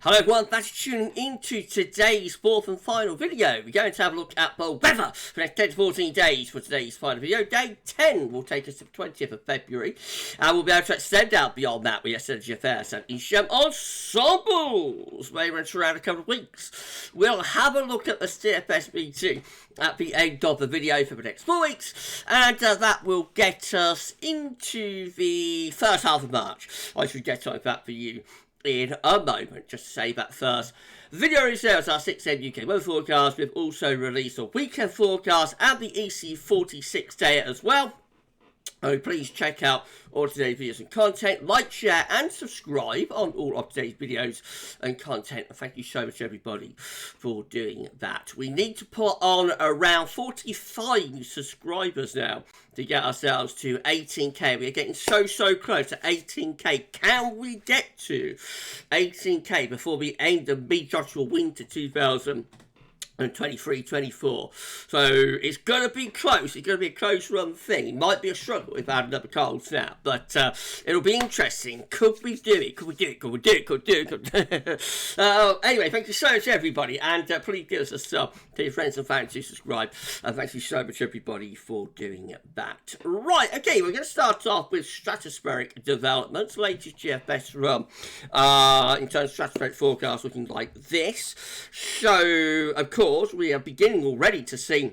Hello everyone, thanks for tuning into today's fourth and final video. We're going to have a look at the weather for the next 10 to 14 days for today's final video. Day 10 will take us to the 20th of February. And we'll be able to extend out beyond that with yesterday's GFS and Ensembles, where we're around a couple of weeks. We'll have a look at the CFS V2 at the end of the video for the next 4 weeks. And that will get us into the first half of March. I should get time for that for you in a moment. Just to say that first, the video is there as our 6M UK weather forecast. We've also released a weekend forecast and the EC46 data as well. So please check out all today's videos and content, like, share and subscribe on all of today's videos and content. And thank you so much everybody for doing that. We need to put on around 45 subscribers now to get ourselves to 18k. We are getting so close to 18k. Can we get to 18k before we end the mid-actual winter 2023-24. So it's going to be close. It's going to be a close run thing. It might be a struggle if I had another cold snap, but it'll be interesting. Could we do it? Could we do it? Could we do it? Could we do it? Anyway, thank you so much everybody, and please give us a sub to your friends and fans who subscribe. And thank you so much everybody for doing that. Right, okay, we're going to start off with stratospheric developments. Latest GFS run in terms of stratospheric forecast looking like this. So, of course, we are beginning already to see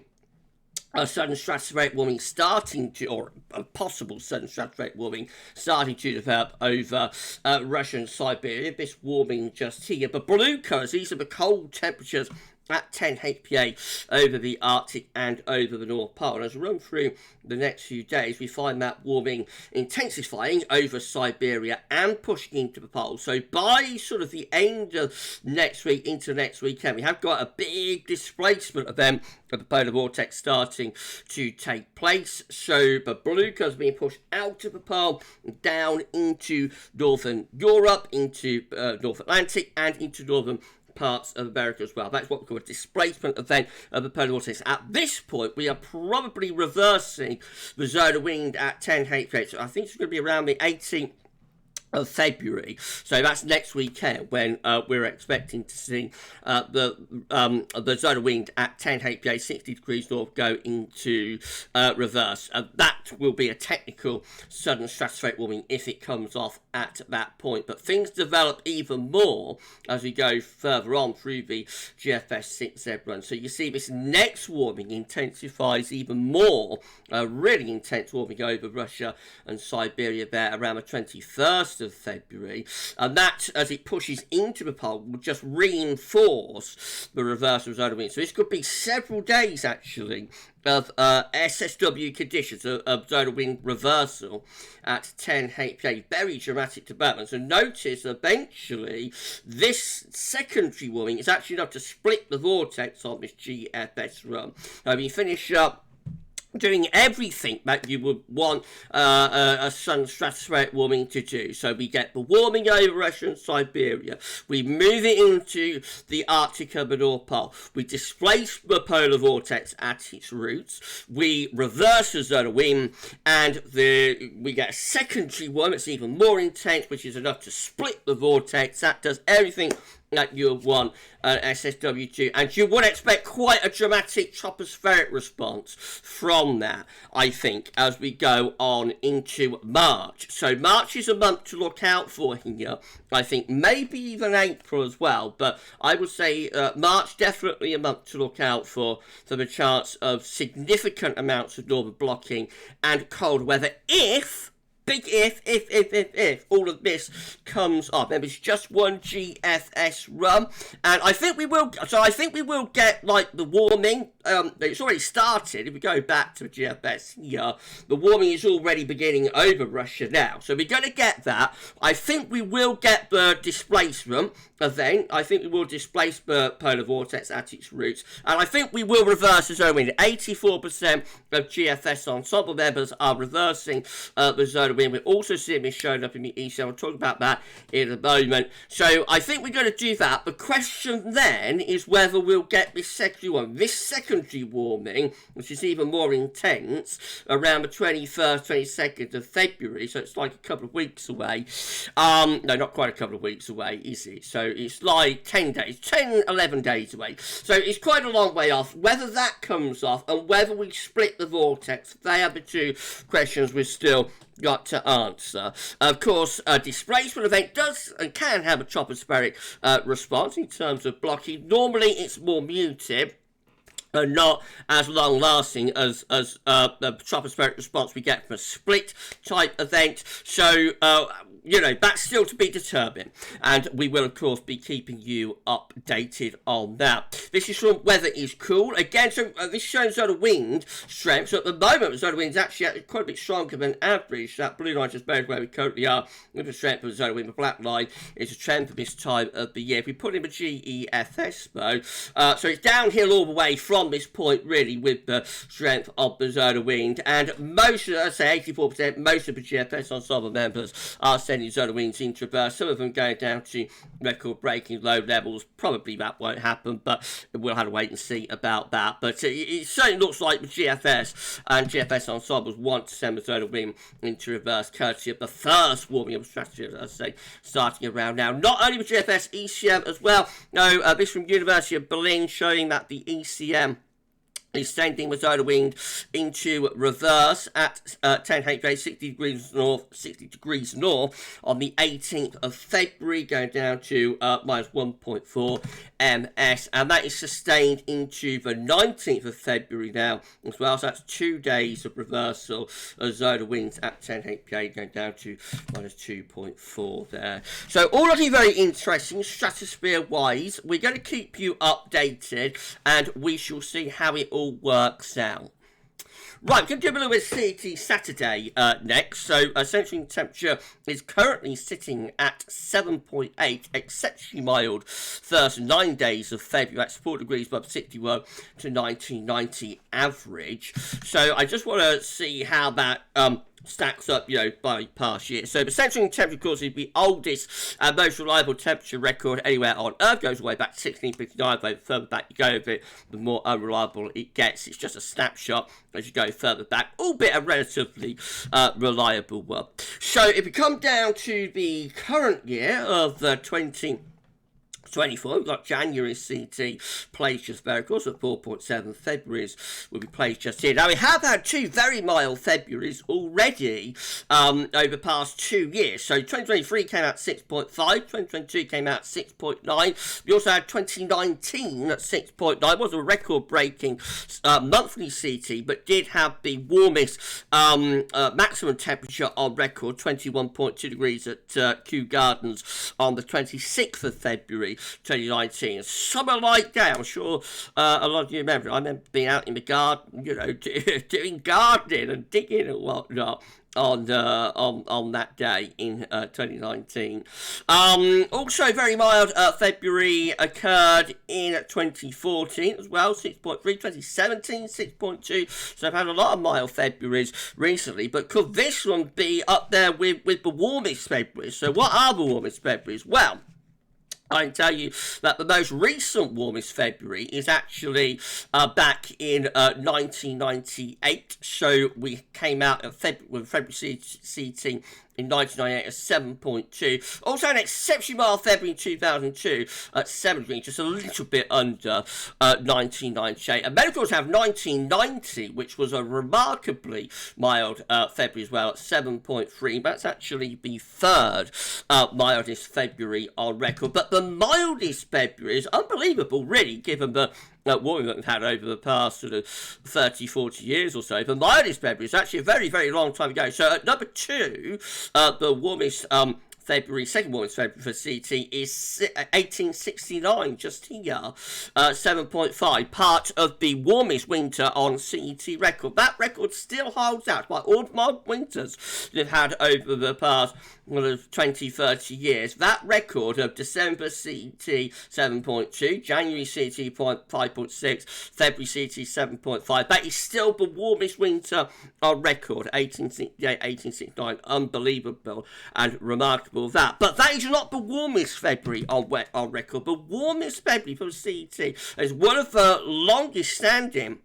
a sudden stratospheric warming starting to, or a possible sudden stratospheric warming starting to develop over Russia and Siberia. This warming just here. But blue colours, these are the cold temperatures at 10 HPA over the Arctic and over the North Pole. And as we run through the next few days, we find that warming intensifying over Siberia and pushing into the pole. So by sort of the end of next week into next weekend, we have got a big displacement event of the polar vortex starting to take place. So the blue curve being pushed out of the pole, down into northern Europe, into North Atlantic and into northern parts of America as well. That's what we call a displacement event of the polar vortex. At this point, we are probably reversing the zone of wind at 10 HPA. So I think it's going to be around the 18th of February, so that's next weekend when we're expecting to see the zone of wind at 10 HPA 60 degrees north go into reverse. That will be a technical sudden stratospheric warming if it comes off at that point, but things develop even more as we go further on through the GFS 6Z run. So you see this next warming intensifies even more, really intense warming over Russia and Siberia there around the 21st of February, and that, as it pushes into the pole, will just reinforce the reversal of zone of wind. So this could be several days actually of SSW conditions, of zone of wind reversal at 10 HPA. Very dramatic developments. And notice eventually this secondary warming is actually enough to split the vortex on this GFS run. Now we finish up doing everything that you would want a sudden stratospheric warming to do. So we get the warming over Russia and Siberia. We move it into the Arctic and the North Pole. We displace the polar vortex at its roots. We reverse the zone of wind, and we get a secondary one that's even more intense, which is enough to split the vortex. That does everything that you want SSW2, and you would expect quite a dramatic tropospheric response from that, I think, as we go on into March. So March is a month to look out for here. I think maybe even April as well, but I would say March definitely a month to look out for the chance of significant amounts of northern blocking and cold weather if all of this comes up. Maybe it's just one GFS run, and I think we will. So I think we will get like the warming. It's already started. If we go back to GFS here, the warming is already beginning over Russia now. So we're going to get that. I think we will get the displacement event. I think we will displace the polar vortex at its roots, and I think we will reverse the zone wind. 84% of GFS ensemble members are reversing the zone of wind. We're also seeing this showing up in the east. I'll talk about that in a moment. So I think we're going to do that. The question then is whether we'll get this secondary one. This secondary secondary warming, which is even more intense, around the 21st, 22nd of February, so it's like a couple of weeks away. No, not quite a couple of weeks away, is it? So it's like 10 days, 10, 11 days away. So it's quite a long way off. Whether that comes off and whether we split the vortex, they are the two questions we've still got to answer. Of course, a displacement event does and can have a tropospheric response in terms of blocking. Normally it's more muted and not as long-lasting as the tropospheric response we get from a split type event. So, that's still to be determined. And we will, of course, be keeping you updated on that. This is from Weather is Cool. Again, so this shows zone wind strength. So at the moment, the zone wind is actually quite a bit stronger than average. That blue line just bears where we currently are with the strength of the zone wind. The black line is a trend for this time of the year. If we put in the GEFS mode, so it's downhill all the way from this point, really, with the strength of the zone of wind. And most, I'd say 84%, most of the GFS Ensemble members are sending zone of winds into reverse. Some of them going down to record-breaking low levels. Probably that won't happen, but we'll have to wait and see about that. But it certainly looks like the GFS and GFS Ensembles want to send the zone of wind into reverse, courtesy of the first warming up strategy, as I say, starting around now. Not only the GFS, ECM as well. No, this from University of Berlin showing that the ECM is sending the zone of wind into reverse at 10 HPA, 60 degrees north on the 18th of February, going down to minus 1.4 ms, and that is sustained into the 19th of February now as well. So that's 2 days of reversal of zone of winds at 10 HPA, going down to minus 2.4 there. So all looking very interesting stratosphere wise. We're going to keep you updated, and we shall see how it all works out. Right, we're going to do a little bit of CET Saturday next. So, central temperature is currently sitting at 7.8, exceptionally mild first 9 days of February. That's 4 degrees above 61 to 1990 average. So, I just want to see how that stacks up, by past year. So the central temperature, of course, is the oldest and most reliable temperature record anywhere on Earth. Goes all the way back to 1659. The further back you go, the more unreliable it gets. It's just a snapshot as you go further back, albeit a relatively reliable one. So if we come down to the current year of 2024, we've got January CET plays just there, of course, at 4.7. February's will be placed just here. Now, we have had two very mild Februaries already over the past 2 years. So 2023 came out 6.5, 2022 came out 6.9. We also had 2019 at 6.9. It was a record-breaking monthly CET, but did have the warmest maximum temperature on record, 21.2 degrees at Kew Gardens on the 26th of February. 2019. Summer like day, I'm sure a lot of you remember. I remember being out in the garden, doing gardening and digging and whatnot on that day in 2019. Also very mild February occurred in 2014 as well, 6.3, 2017, 6.2. So I've had a lot of mild Februaries recently, but could this one be up there with the warmest Februaries? So what are the warmest Februaries? Well, I can tell you that the most recent warmest February is actually back in 1998. So we came out at February CET in 1998 at 7.2. Also an exceptionally mild February in 2002 at 7 degrees, just a little bit under 1998. And medicals have 1990, which was a remarkably mild February as well, at 7.3. That's actually the third mildest February on record. But the mildest February is unbelievable, really, given the warming that we've had over the past sort of 30, 40 years or so. The mildest February is actually a very, very long time ago. So at number 2, the warmest February, second warmest February for CET is 1869, just here, 7.5, part of the warmest winter on CET record. That record still holds out by all the mild winters we've had over the past well, 20, 30 years. That record of December CET 7.2, January CET 5.6, February CET 7.5, that is still the warmest winter on record, 1868, 1869. Unbelievable and remarkable that. But that is not the warmest February on record. The warmest February for CET is one of the longest standing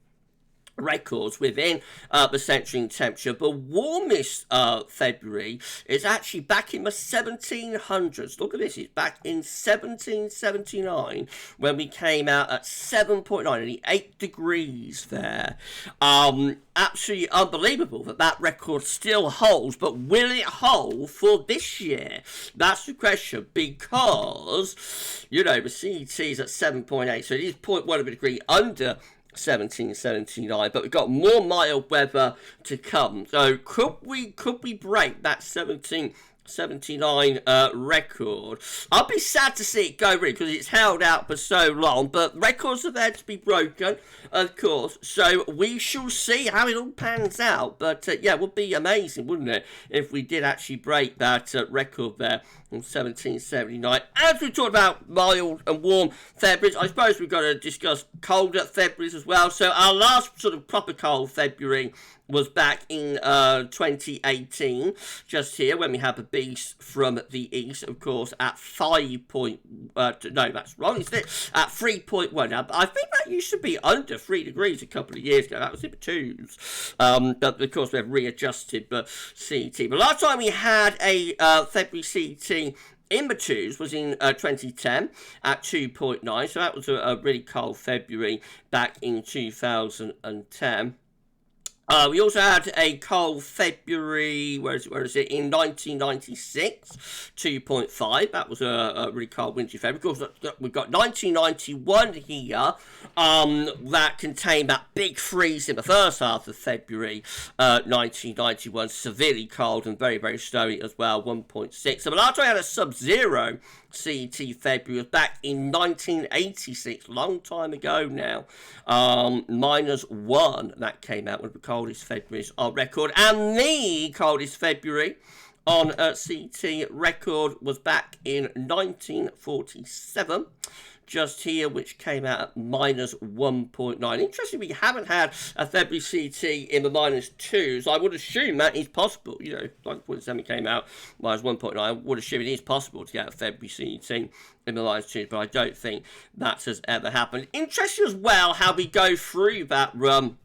records within the century in temperature. The warmest February is actually back in the 1700s. Look at this, it's back in 1779 when we came out at 7.9, only 8 degrees there. Absolutely unbelievable that record still holds, but will it hold for this year? That's the question, because, you know, the CET is at 7.8, so it is 0.1 of a degree under 1779, but we've got more mild weather to come. So could we break that 1779 record? I'll be sad to see it go really, because it's held out for so long, but records are there to be broken, of course, so we shall see how it all pans out. But yeah, it would be amazing, wouldn't it, if we did actually break that record there in 1779. As we talked about mild and warm Februaries, I suppose we've got to discuss colder Februaries as well. So our last sort of proper cold February was back in 2018, just here, when we had the beast from the east, of course, at 5 point, no, that's wrong, isn't it? At 3.1. Now, I think that used to be under 3 degrees a couple of years ago. That was in the twos. But of course, we've readjusted the CET. The last time we had a February CET in the twos was in 2010 at 2.9. So that was a really cold February back in 2010. We also had a cold February, where is it, in 1996, 2.5. That was a really cold wintry February. Of course, we've got 1991 here, that contained that big freeze in the first half of February, 1991, severely cold and very, very snowy as well, 1.6. So the last time I had a sub-zero CET February was back in 1986, long time ago now, -1, that came out, one of the coldest Februaries on record, and the coldest February on CET record was back in 1947, just here, which came out at -1.9. Interestingly, we haven't had a February CET in the -2s. I would assume that is possible. You know, like when Semi came out, -1.9, I would assume it is possible to get a February CET in the -2s, but I don't think that has ever happened. Interesting as well how we go through that run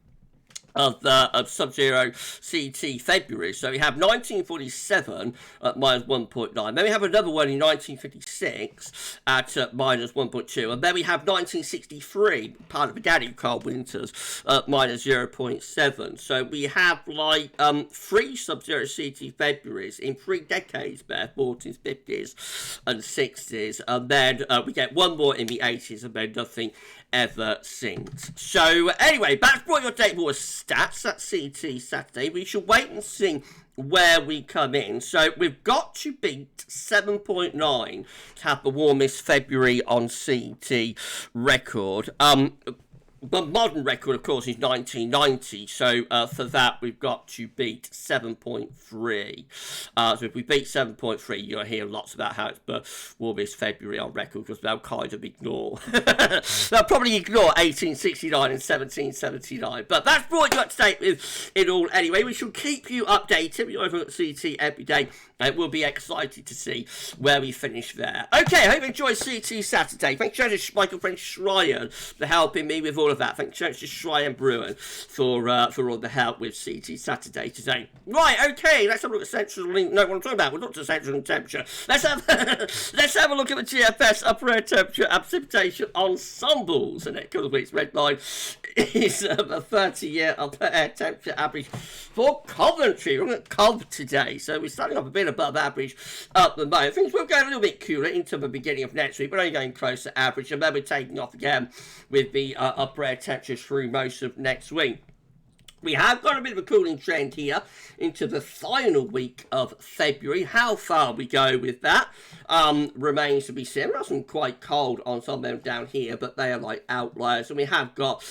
of sub-zero CET February. So we have 1947 at -1.9. Then we have another one in 1956 at -1.2. And then we have 1963, part of the Daddy Cold Winters, at -0.7. So we have like 3 sub-zero CET Februaries in 3 decades there, 40s, 50s and 60s. And then we get one more in the 80s, and then nothing ever since. So anyway, that's brought your date more stats at CET Saturday. We shall wait and see where we come in. So we've got to beat 7.9 to have the warmest February on CET record. The modern record, of course, is 1990, so for that we've got to beat 7.3. So if we beat 7.3, you'll hear lots about how it's the warmest February on record, because they'll kind of ignore. They'll probably ignore 1869 and 1779, but that's brought you up to date with it all anyway. We shall keep you updated. We're over at CET every day, and we'll be excited to see where we finish there. Okay, I hope you enjoyed CET Saturday. Thanks so much to my good friend Schreien for helping me with all of that. Thanks so much to Schreien Bruin for all the help with CET Saturday today. Right, okay, let's have a look at central. No, what I'm talking about, we're not to central and temperature. Let's have a look at the GFS upper air temperature and precipitation ensembles. And next couple of weeks, red line is a 30-year upper air temperature average for Coventry. We're at Cov today, so we're starting off a bit above average at the moment. Things will go a little bit cooler into the beginning of next week, but only going close to average, and then we're taking off again with the upper air temperatures through most of next week. We have got a bit of a cooling trend here into the final week of February. How far we go with that remains to be seen. There are some quite cold ensemble members down here, but they are like outliers. And we have got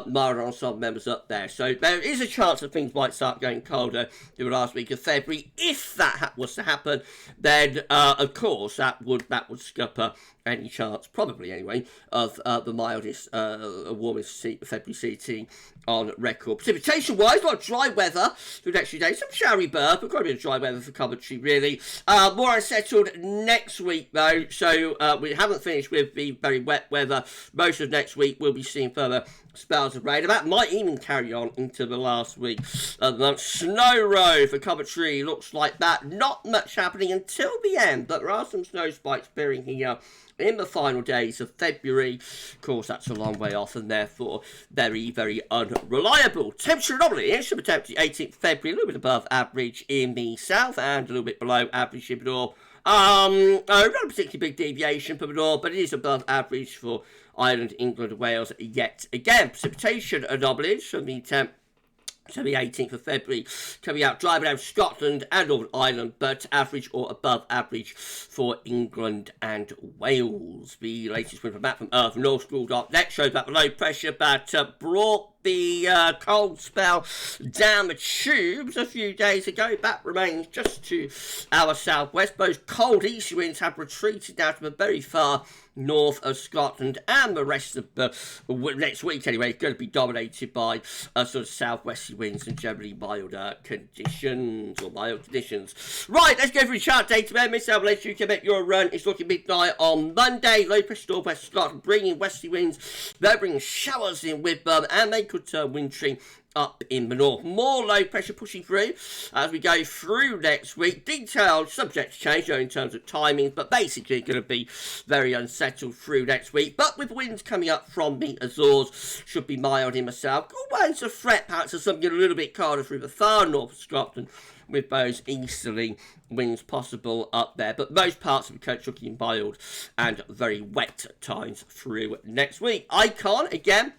milder ensemble members up there. So there is a chance that things might start going colder in the last week of February. If that was to happen, then of course that would scupper any chance, probably anyway, of the mildest, warmest February CET on record. Precipitation-wise, a lot of dry weather through the next few days. Some showery birth, but quite a bit of dry weather for Coventry, really. More unsettled next week, though, so we haven't finished with the very wet weather. Most of next week we'll be seeing further spells of rain. That might even carry on into the last week of the month. Snow row for Coventry looks like that. Not much happening until the end, but there are some snow spikes appearing here in the final days of February. Of course, that's a long way off and therefore very, very unreliable. Temperature anomaly is the 18th February, a little bit above average in the south and a little bit below average in the north. Not a particularly big deviation from the north, but it is above average for Ireland, England, and Wales yet again. Precipitation anomalies from the Temp to the 18th of February, coming out driving down Scotland and Northern Ireland, but average or above average for England and Wales. The latest Windflow Map from earthnorthschool.net shows that the low pressure that brought the cold spell down the tubes a few days ago. That remains just to our southwest. Those cold east winds have retreated down to the very far north of Scotland, and the rest of the next week anyway is going to be dominated by sort of southwesterly winds and generally milder conditions, or mild conditions. Right, let's go through the chart data then. Miss Latest you can make your run. It's looking midnight on Monday. Low pressure northwest Scotland bringing westerly winds. They're bringing showers in with them, and they could turn wintry up in the north. More low pressure pushing through as we go through next week. Detailed subject to change though in terms of timings, but basically going to be very unsettled through next week. But with winds coming up from the Azores, should be mild in the south. Good winds of threat perhaps of something a little bit colder through the far north of Scotland, with those easterly winds possible up there. But most parts of the country looking mild and very wet at times through next week. Icon again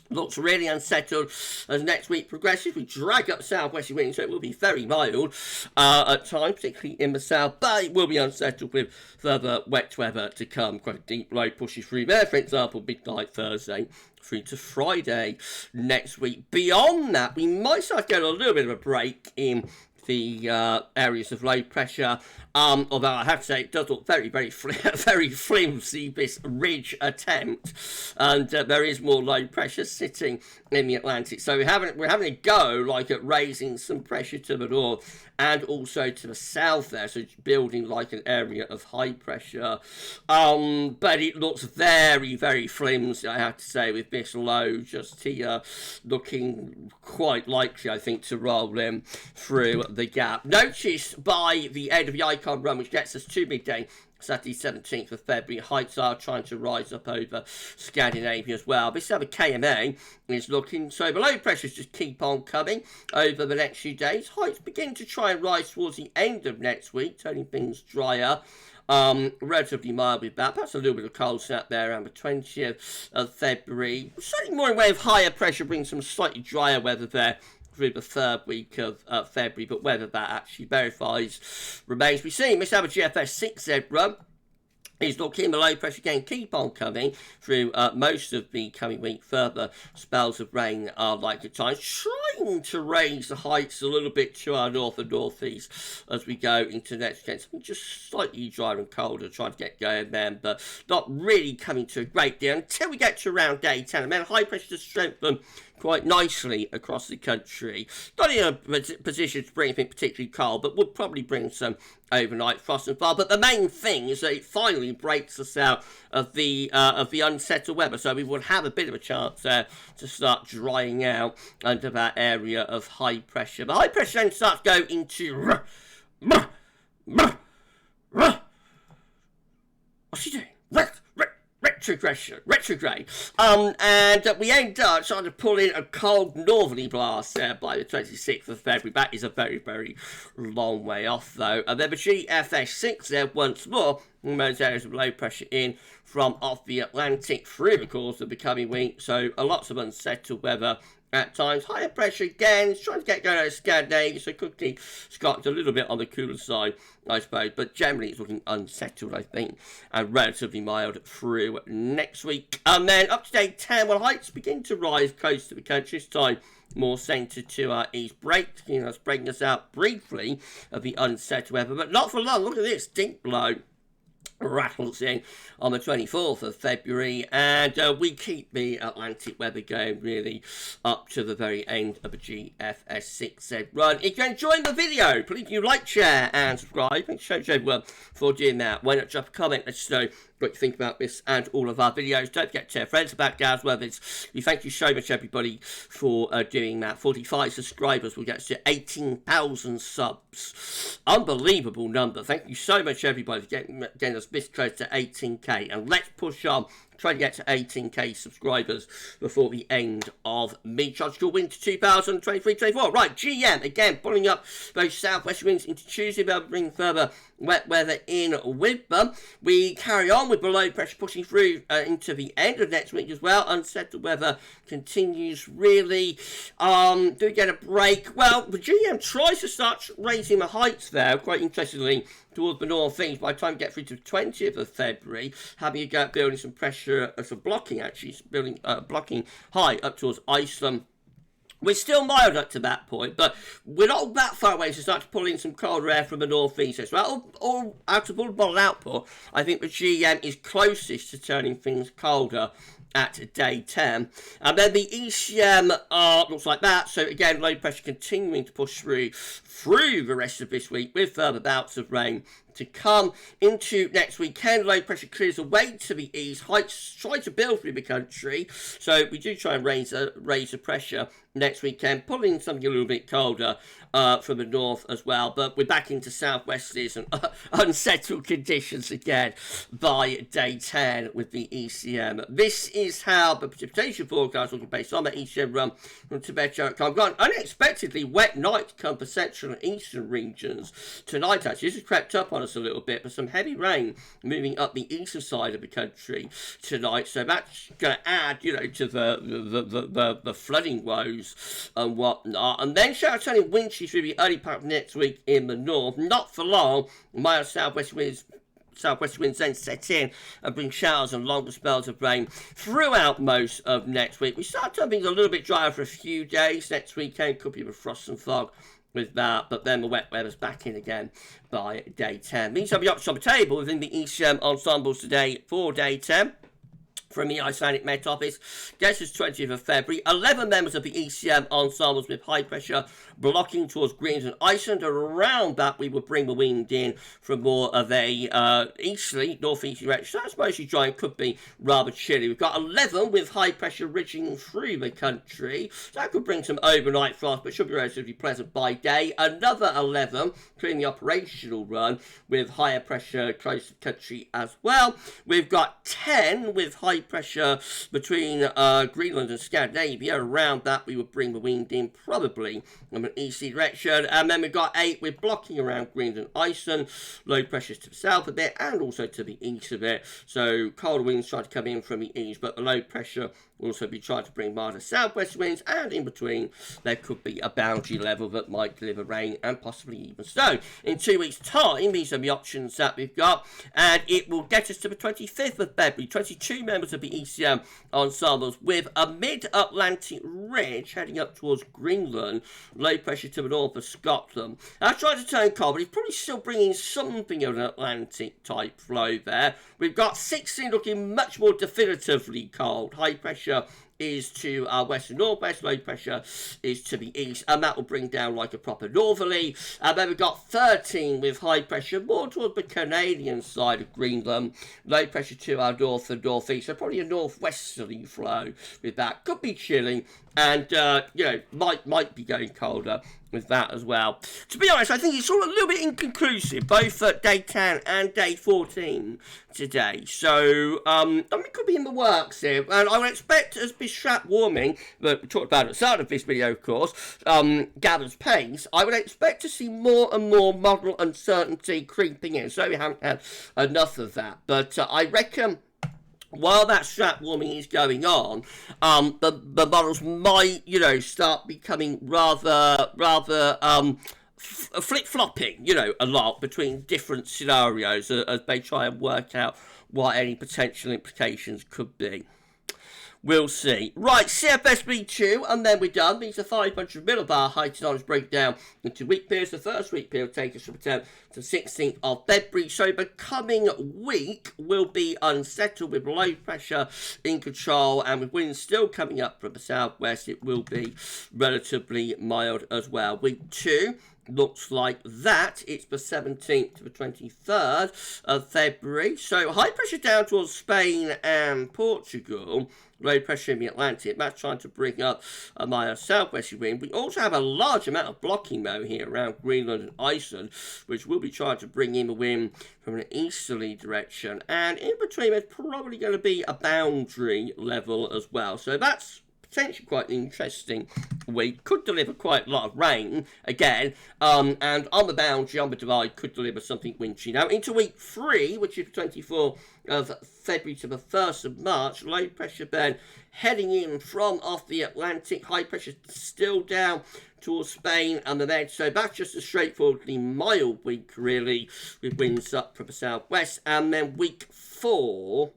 looks really unsettled as next week progresses. We drag up southwesterly winds, so it will be very mild at times, particularly in the south, but it will be unsettled with further wet weather to come. Quite a deep low pushes through there, for example, midnight Thursday through to Friday next week. Beyond that, we might start getting a little bit of a break in the areas of low pressure, although I have to say it does look very, very, very flimsy, this ridge attempt, and there is more low pressure sitting in the Atlantic. So we're having a go like at raising some pressure to the north and also to the south there, so building like an area of high pressure. But it looks very, very flimsy, I have to say, with this low just here looking quite likely, I think, to roll in through the gap. Notice by the end of the icon run, which gets us to midday, Saturday 17th of February, heights are trying to rise up over Scandinavia as well. This other KMA is looking, so the low pressures just keep on coming over the next few days. Heights begin to try and rise towards the end of next week, turning things drier. Relatively mild with that. Perhaps a little bit of cold snap there around the 20th of February. Certainly more in way of higher pressure, brings some slightly drier weather there through the third week of February, but whether that actually verifies remains to be seen. Let's have a GFS 6Z run. Is looking the low pressure again keep on coming through most of the coming week. Further spells of rain are likely at times, trying to raise the heights a little bit to our north and northeast as we go into next weekend. Something just slightly drier and colder, trying to get going then, but not really coming to a great deal until we get to around day 10. And then high pressure to strengthen quite nicely across the country. Not in a position to bring anything particularly cold, but would probably bring some overnight frost and fire. But the main thing is that it finally breaks us out of the unsettled weather, so we would have a bit of a chance there to start drying out under that area of high pressure. The high pressure then starts to go into what's he doing? Retrograde. And we end up trying to pull in a cold northerly blast there by the 26th of February. That is a very, very long way off, though. And then the GFS 6 there once more, in those areas of low pressure in from off the Atlantic through the course of the coming week. So lots of unsettled weather at times. Higher pressure again, it's trying to get going out of Scandinavia, so quickly Scotland's a little bit on the cooler side, I suppose, but generally it's looking unsettled, I think, and relatively mild through next week. And then up to day 10, well, heights begin to rise close to the country, this time more centred to our east, breaking us out briefly of the unsettled weather, but not for long. Look at this, deep blow rattles in on the 24th of February, and we keep the Atlantic weather going really up to the very end of the GFS 6Z run. If you're enjoying the video, please do like, share and subscribe. Thanks so much everyone for doing that. Why not drop a comment, let us know what you think about this and all of our videos. Don't forget to tell friends about GavsWeatherVids. We thank you so much everybody for doing that. 45 subscribers will get us to 18,000 subs. Unbelievable number. Thank you so much everybody for getting us this close to 18k, and let's push on, try to get to 18k subscribers before the end of mid-tropical winter 2023-24. Right, GM again pulling up those southwest winds into Tuesday. They'll bring further wet weather in with them. We carry on with below pressure pushing through into the end of next week as well. Unsettled weather continues really. Do we get a break? Well, the GM tries to start raising the heights there, quite interestingly, towards the northeast. By the time we get through to the 20th of February, having a go at building some pressure, some blocking actually, building blocking high up towards Iceland. We're still mild up to that point, but we're not that far away to start to pull in some colder air from the northeast as well. All out of all model output, I think the GM is closest to turning things colder at day 10. And then the ECM looks like that. So again, low pressure continuing to push through the rest of this week with further bouts of rain to come into next weekend. Low pressure clears away to the east. Heights try to build through the country. So we do try and raise the pressure next weekend, pulling something a little bit colder from the north as well. But we're back into southwesterlies and unsettled conditions again by day 10 with the ECM. This is how the precipitation forecast looking based on the ECM run from Tibet.com. Got an unexpectedly wet night come for central and eastern regions tonight. Actually, this has crept up on us a little bit, but some heavy rain moving up the eastern side of the country tonight. So that's going to add, to the flooding woes and whatnot. And then showers turning windy through the early part of next week in the north. Not for long, mild southwest winds then set in and bring showers and longer spells of rain throughout most of next week. We start turning things a little bit drier for a few days. Next weekend could be with frost and fog with that, but then the wet weather's back in again by day 10. Means I'll be up on the table within the ECM ensembles today for day 10. From the Icelandic Met Office, gets us 20th of February. 11 members of the ECM ensembles with high pressure blocking towards Greens and Iceland. Around that, we will bring the wind in from more of a easterly, northeasterly direction. So that's mostly dry and could be rather chilly. We've got 11 with high pressure ridging through the country. So that could bring some overnight frost, but should be relatively pleasant by day. Another 11 clearing the operational run with higher pressure close to the country as well. We've got 10 with high pressure between Greenland and Scandinavia. Around that, we would bring the wind in probably from an easterly direction. And then we've got 8 with blocking around Greenland and Iceland. Low pressures to the south a bit and also to the east a bit. So colder winds try to come in from the east, but the low pressure will also be trying to bring milder southwest winds, and in between there could be a boundary level that might deliver rain and possibly even snow. In 2 weeks' time, these are the options that we've got, and it will get us to the 25th of February. 22 members of the ECM ensembles with a mid-Atlantic ridge heading up towards Greenland, low pressure to the north of Scotland. I've tried to turn cold, but it's probably still bringing something of an Atlantic type flow there. We've got 16 looking much more definitively cold. High pressure is to our west and northwest, low pressure is to the east, and that will bring down like a proper northerly. And then we've got 13 with high pressure more towards the Canadian side of Greenland, low pressure to our north and northeast, so probably a northwesterly flow with that. Could be chilly, and might be going colder with that as well. To be honest, I think it's all a little bit inconclusive, both at day 10 and day 14 today. So, it could be in the works here. And I would expect, as this strap warming, that we talked about at the start of this video, of course, gathers pace, I would expect to see more and more model uncertainty creeping in. So we haven't had enough of that. But I reckon while that strat warming is going on, the models might, you know, start becoming rather flip-flopping, you know, a lot between different scenarios as they try and work out what any potential implications could be. We'll see. Right, CFS V2, and then we're done. These are 500 millibar height and honest breakdown into week periods. The first week period will take us from the 10th to 16th of February. So the coming week will be unsettled with low pressure in control, and with winds still coming up from the southwest, it will be relatively mild as well. Week 2 looks like that. It's the 17th to the 23rd of February. So high pressure down towards Spain and Portugal. Low pressure in the Atlantic. That's trying to bring up a mild southwesterly wind. We also have a large amount of blocking though here around Greenland and Iceland, which will be trying to bring in the wind from an easterly direction. And in between, there's probably going to be a boundary level as well. So that's potentially quite an interesting week. Could deliver quite a lot of rain again, and on the boundary, on the divide, could deliver something wintry. Now into week 3, which is 24th of February to the 1st of March, low pressure then heading in from off the Atlantic, high pressure still down towards Spain and the Med. So that's just a straightforwardly mild week really, with winds up from the southwest. And then week 4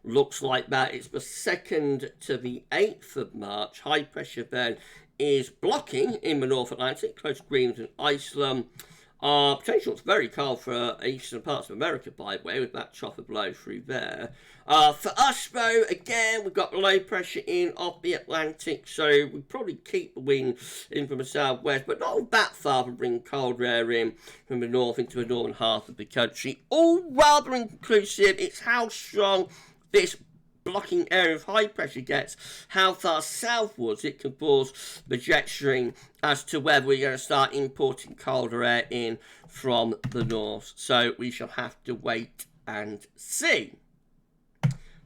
looks like that. It's the 2nd to the 8th of March. High pressure then is blocking in the North Atlantic, close to Greenland and Iceland. Potential it's very cold for eastern parts of America, by the way, with that chopper blow through there. For us, though, again, we've got low pressure in off the Atlantic, so we probably keep the wind in from the southwest, but not that far from bringing cold air in from the north into the northern half of the country. All rather inconclusive. It's how strong this blocking area of high pressure gets, how far southwards it can cause the jet stream as to whether we're going to start importing colder air in from the north. So we shall have to wait and see.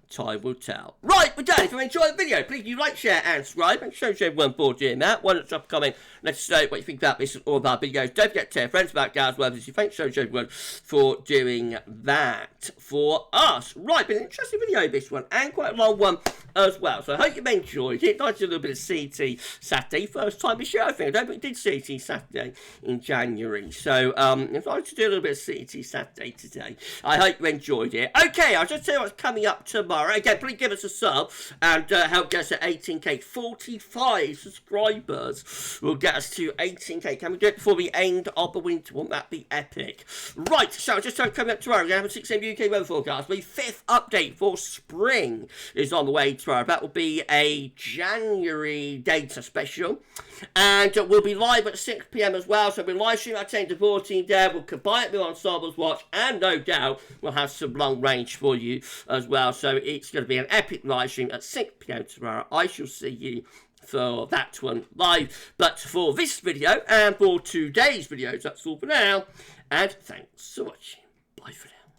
Time will tell. Right, we're done. If you enjoyed the video, please do like, share, and subscribe. And show everyone for doing that. Why not drop a comment? Let us know what you think about this and all of our videos. Don't forget to tell your friends about GavsWeatherVids. Thanks so much, everyone, for doing that for us. Right, been an interesting video, this one, and quite a long one as well. So I hope you enjoyed it. Nice to do a little bit of CET Saturday. First time this year, I think. I don't think we did CET Saturday in January. So I'm trying to do a little bit of CET Saturday today. I hope you enjoyed it. Okay, I'll just tell you what's coming up tomorrow. Again, please give us a sub and help get us to 18k. 45 subscribers will get us to 18k. Can we do it before the end of the winter? Won't that be epic? Right, so just coming up tomorrow, we're going to have a 6 AM UK weather forecast. The 5th update for spring is on the way tomorrow. That will be a January data special. And we'll be live at 6 PM as well. So we'll live stream at 10 to 14 there. We'll combine it with Ensembles Watch, and no doubt we'll have some long range for you as well. So it's going to be an epic live stream at 6 PM tomorrow. I shall see you for that one live. But for this video and for today's videos, that's all for now. And thanks for watching. Bye for now.